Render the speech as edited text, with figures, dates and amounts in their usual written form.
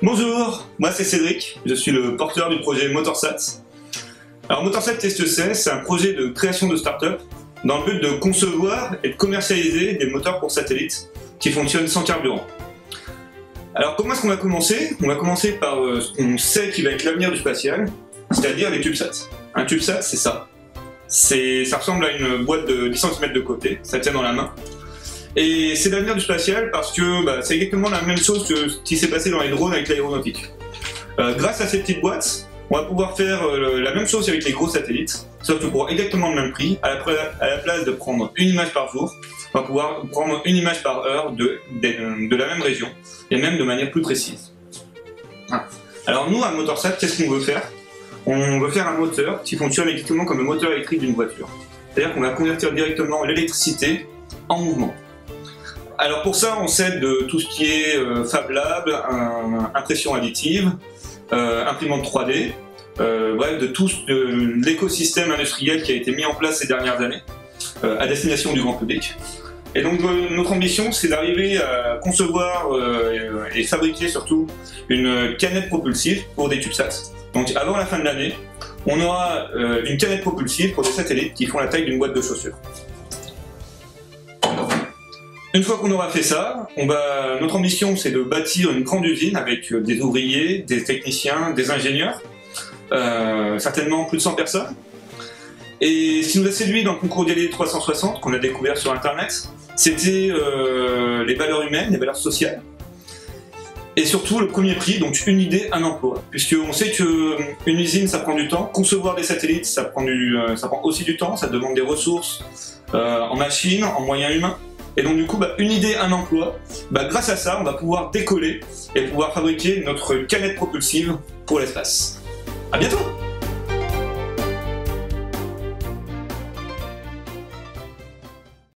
Bonjour, moi c'est Cédric, je suis le porteur du projet Motorsat. Alors Motorsat, qu'est-ce que c'est un projet de création de start-up dans le but de concevoir et de commercialiser des moteurs pour satellites qui fonctionnent sans carburant. Alors comment est-ce qu'on va commencer? On va commencer par ce qu'on sait qui va être l'avenir du spatial, c'est-à-dire les CubeSats. Un CubeSat, c'est ça. Ça ressemble à une boîte de 10 cm de côté, ça tient dans la main. Et c'est l'avenir du spatial parce que c'est exactement la même chose que ce qui s'est passé dans les drones avec l'aéronautique. Grâce à ces petites boîtes, on va pouvoir faire la même chose avec les gros satellites, sauf que pour exactement le même prix, à la place de prendre une image par jour, on va pouvoir prendre une image par heure de la même région, et même de manière plus précise. Alors nous, à Motorsat, qu'est-ce qu'on veut faire? On veut faire un moteur qui fonctionne exactement comme le moteur électrique d'une voiture. C'est-à-dire qu'on va convertir directement l'électricité en mouvement. Alors pour ça, on s'aide de tout ce qui est Fab Lab, impression additive, imprimante 3D, bref, de tout l'écosystème industriel qui a été mis en place ces dernières années à destination du grand public. Et donc notre ambition, c'est d'arriver à concevoir et fabriquer surtout une canette propulsive pour des CubeSats. Donc avant la fin de l'année, on aura une canette propulsive pour des satellites qui font la taille d'une boîte de chaussures. Une fois qu'on aura fait ça, notre ambition c'est de bâtir une grande usine avec des ouvriers, des techniciens, des ingénieurs, certainement plus de 100 personnes. Et ce qui nous a séduit dans le concours Galilée 360 qu'on a découvert sur internet, c'était les valeurs humaines, les valeurs sociales. Et surtout le premier prix, donc une idée, un emploi. Puisqu'on sait qu'une usine ça prend du temps, concevoir des satellites ça prend aussi du temps, ça demande des ressources en machines, en moyens humains. Et donc du coup, une idée, un emploi, grâce à ça, on va pouvoir décoller et pouvoir fabriquer notre canette propulsive pour l'espace. À bientôt!